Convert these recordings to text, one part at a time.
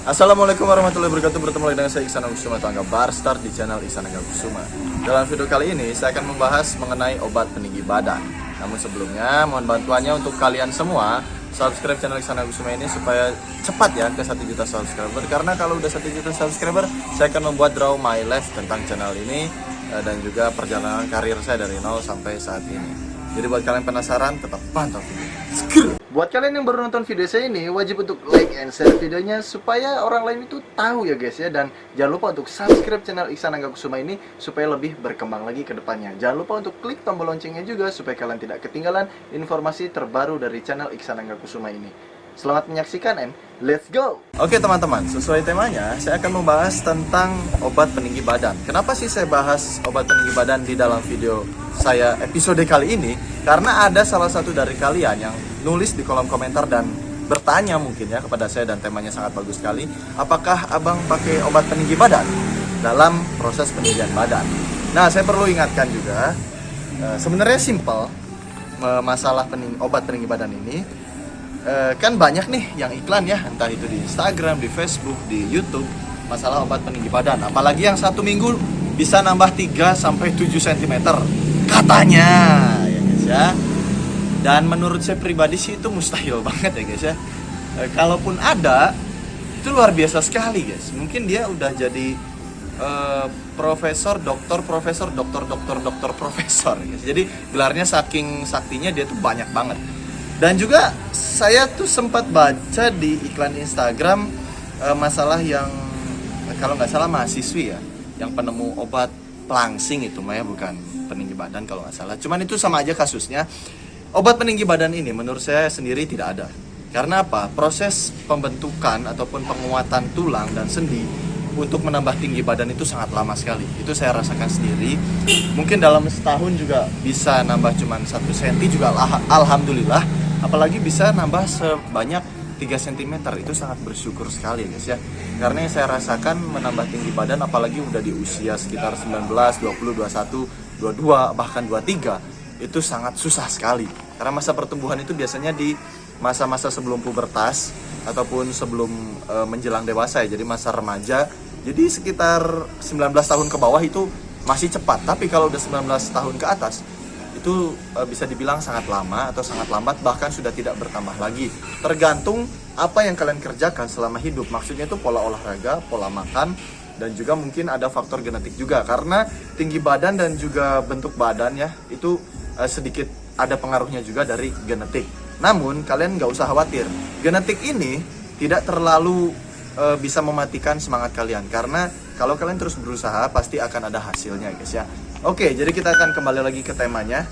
Assalamualaikum warahmatullahi wabarakatuh. Bertemu lagi dengan saya Iksan Agus Kusuma, Tangga Barstar di channel Iksan Agus Kusuma. Dalam video kali ini saya akan membahas mengenai obat peninggi badan. Namun sebelumnya mohon bantuannya untuk kalian semua subscribe channel Iksan Agus Kusuma ini supaya cepat ya ke 1 juta subscriber. Karena kalau udah 1 juta subscriber, saya akan membuat draw my life tentang channel ini dan juga perjalanan karir saya dari nol sampai saat ini. Jadi buat kalian penasaran, tetap pantau video. Buat kalian yang baru nonton video saya ini, wajib untuk like and share videonya supaya orang lain itu tahu ya guys ya. Dan jangan lupa untuk subscribe channel Iksan Agus Kusuma ini supaya lebih berkembang lagi ke depannya. Jangan lupa untuk klik tombol loncengnya juga supaya kalian tidak ketinggalan informasi terbaru dari channel Iksan Agus Kusuma ini. Selamat menyaksikan and let's go! Oke teman-teman, sesuai temanya, saya akan membahas tentang obat peninggi badan. Kenapa sih saya bahas obat peninggi badan di dalam video saya episode kali ini? Karena ada salah satu dari kalian yang nulis di kolom komentar dan bertanya mungkin ya kepada saya, dan temanya sangat bagus sekali. Apakah abang pakai obat peninggi badan dalam proses peninggian badan? Nah, saya perlu ingatkan juga, sebenarnya simple masalah obat peninggi badan ini. Kan banyak nih yang iklan ya, entah itu di Instagram, di Facebook, di YouTube, masalah obat peninggi badan. Apalagi yang 1 minggu bisa nambah 3-7 cm katanya ya guys ya. Dan menurut saya pribadi sih itu mustahil banget ya guys ya. Kalaupun ada, itu luar biasa sekali guys. Mungkin dia udah jadi profesor, doktor, profesor, dokter, profesor guys. Jadi gelarnya saking saktinya dia tuh banyak banget. Dan juga saya tuh sempat baca di iklan Instagram masalah yang kalau nggak salah mahasiswi ya, yang penemu obat pelangsing itu Maya, bukan peninggi badan kalau nggak salah. Cuman itu sama aja kasusnya. Obat peninggi badan ini menurut saya sendiri tidak ada. Karena apa? Proses pembentukan ataupun penguatan tulang dan sendi untuk menambah tinggi badan itu sangat lama sekali. Itu saya rasakan sendiri. Mungkin dalam setahun juga bisa nambah cuman 1 cm juga alhamdulillah. Apalagi bisa nambah sebanyak 3 cm, itu sangat bersyukur sekali ya guys ya. Karena yang saya rasakan menambah tinggi badan apalagi udah di usia sekitar 19, 20, 21, 22, bahkan 23, itu sangat susah sekali. Karena masa pertumbuhan itu biasanya di masa-masa sebelum pubertas ataupun sebelum menjelang dewasa ya, jadi masa remaja. Jadi sekitar 19 tahun ke bawah itu masih cepat, tapi kalau udah 19 tahun ke atas itu bisa dibilang sangat lama atau sangat lambat, bahkan sudah tidak bertambah lagi. Tergantung apa yang kalian kerjakan selama hidup. Maksudnya itu pola olahraga, pola makan, dan juga mungkin ada faktor genetik juga. Karena tinggi badan dan juga bentuk badan ya, itu sedikit ada pengaruhnya juga dari genetik. Namun kalian nggak usah khawatir, genetik ini tidak terlalu bisa mematikan semangat kalian. Karena kalau kalian terus berusaha pasti akan ada hasilnya guys ya. Oke, jadi kita akan kembali lagi ke temanya.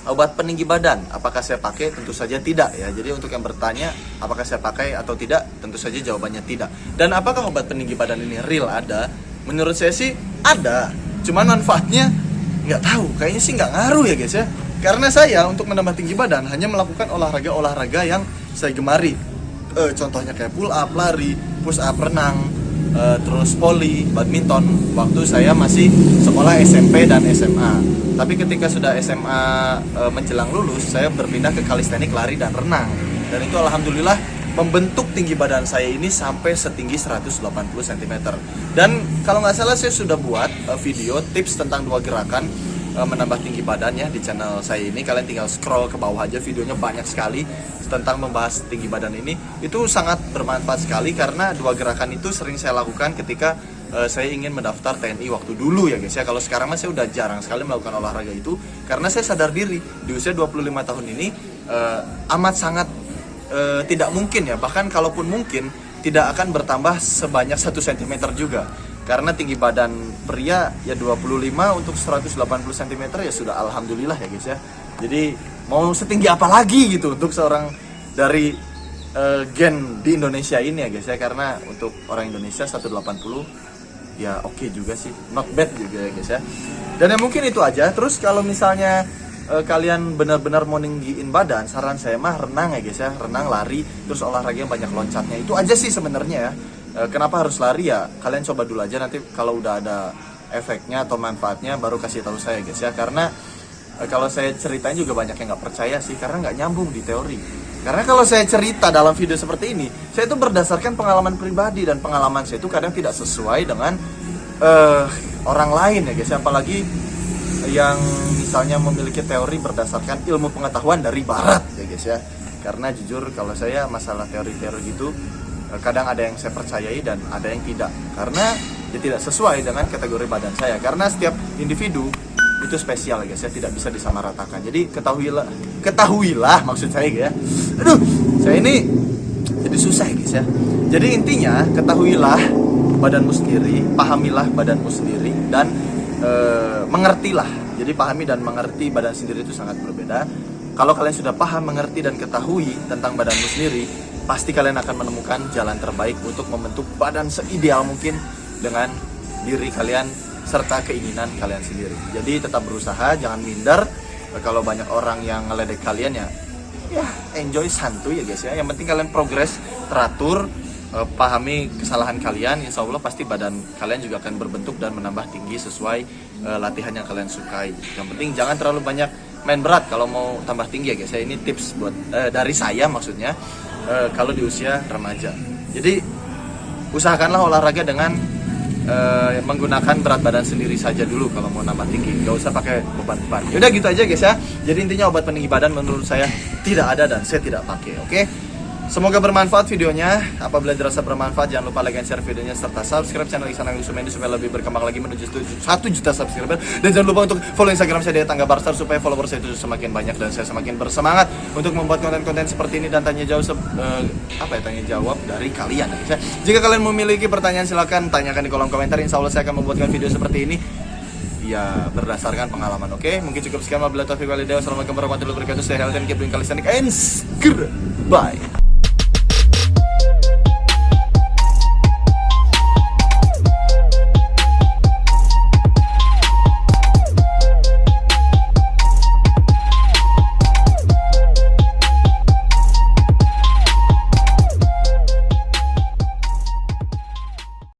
Obat peninggi badan, apakah saya pakai? Tentu saja tidak ya. Jadi untuk yang bertanya apakah saya pakai atau tidak, tentu saja jawabannya tidak. Dan apakah obat peninggi badan ini real ada? Menurut saya sih ada. Cuman manfaatnya nggak tahu. Kayaknya sih nggak ngaruh ya guys ya. Karena saya untuk menambah tinggi badan hanya melakukan olahraga-olahraga yang saya gemari. Contohnya kayak pull up, lari, push up, renang, terus voli, badminton waktu saya masih sekolah SMP dan SMA. Tapi ketika sudah SMA menjelang lulus, saya berpindah ke kalistenik, lari dan renang. Dan itu alhamdulillah membentuk tinggi badan saya ini sampai setinggi 180 cm. Dan kalau nggak salah saya sudah buat video tips tentang 2 gerakan menambah tinggi badan ya di channel saya ini. Kalian tinggal scroll ke bawah aja, videonya banyak sekali tentang membahas tinggi badan ini. Itu sangat bermanfaat sekali karena 2 gerakan itu sering saya lakukan ketika saya ingin mendaftar TNI waktu dulu ya guys ya. Kalau sekarang saya udah jarang sekali melakukan olahraga itu karena saya sadar diri di usia 25 tahun ini amat sangat tidak mungkin ya, bahkan kalaupun mungkin tidak akan bertambah sebanyak 1 cm juga. Karena tinggi badan pria ya 25 untuk 180 cm ya sudah alhamdulillah ya guys ya. Jadi mau setinggi apa lagi gitu untuk seorang dari gen di Indonesia ini ya guys ya. Karena untuk orang Indonesia 180 ya oke juga sih, not bad juga ya guys ya. Dan ya mungkin itu aja. Terus kalau misalnya kalian benar-benar mau ninggiin badan, saran saya mah renang ya guys ya. Renang, lari, terus olahraga yang banyak loncatnya. Itu aja sih sebenarnya ya. Kenapa harus lari ya? Kalian coba dulu aja, nanti kalau udah ada efeknya atau manfaatnya baru kasih tahu saya guys ya. Karena kalau saya ceritain juga banyak yang nggak percaya sih, karena nggak nyambung di teori. Karena kalau saya cerita dalam video seperti ini, saya itu berdasarkan pengalaman pribadi, dan pengalaman saya itu kadang tidak sesuai dengan orang lain ya guys. Apalagi yang misalnya memiliki teori berdasarkan ilmu pengetahuan dari barat ya guys ya. Karena jujur kalau saya masalah teori-teori gitu kadang ada yang saya percayai dan ada yang tidak. Karena dia tidak sesuai dengan kategori badan saya. Karena setiap individu itu spesial ya guys ya, tidak bisa disamaratakan. Jadi ketahuilah maksud saya ya. Aduh, saya ini jadi susah ya guys ya. Jadi intinya ketahuilah badanmu sendiri, pahamilah badanmu sendiri, dan mengertilah. Jadi pahami dan mengerti badan sendiri itu sangat berbeda. Kalau kalian sudah paham, mengerti, dan ketahui tentang badanmu sendiri, pasti kalian akan menemukan jalan terbaik untuk membentuk badan seideal mungkin dengan diri kalian serta keinginan kalian sendiri. Jadi tetap berusaha, jangan minder. Kalau banyak orang yang ngeledek kalian ya enjoy, santuy ya guys ya. Yang penting kalian progres, teratur, pahami kesalahan kalian. Insya Allah pasti badan kalian juga akan berbentuk dan menambah tinggi sesuai latihan yang kalian sukai. Yang penting jangan terlalu banyak main berat kalau mau tambah tinggi ya guys ya. Ini tips buat dari saya maksudnya kalau di usia remaja. Jadi usahakanlah olahraga dengan menggunakan berat badan sendiri saja dulu kalau mau nambah tinggi, nggak usah pakai beban-beban. Yaudah gitu aja guys ya. Jadi intinya obat peninggi badan menurut saya tidak ada dan saya tidak pakai. Oke? Semoga bermanfaat videonya. Apabila dirasa bermanfaat, jangan lupa like and share videonya serta subscribe channel Ihsan Agus Sumendi supaya lebih berkembang lagi menuju 1 juta subscriber. Dan jangan lupa untuk follow Instagram saya @Angga Barstar supaya follower saya itu semakin banyak dan saya semakin bersemangat untuk membuat konten-konten seperti ini dan tanya jawab dari kalian guys ya. Jika kalian memiliki pertanyaan silahkan tanyakan di kolom komentar. Insya Allah saya akan membuatkan video seperti ini ya berdasarkan pengalaman. Oke? Mungkin cukup sekian. Wabillahi taufiq wal hidayah. Wassalamualaikum warahmatullahi wabarakatuh. Stay healthy and keep doing calisthenics and bye.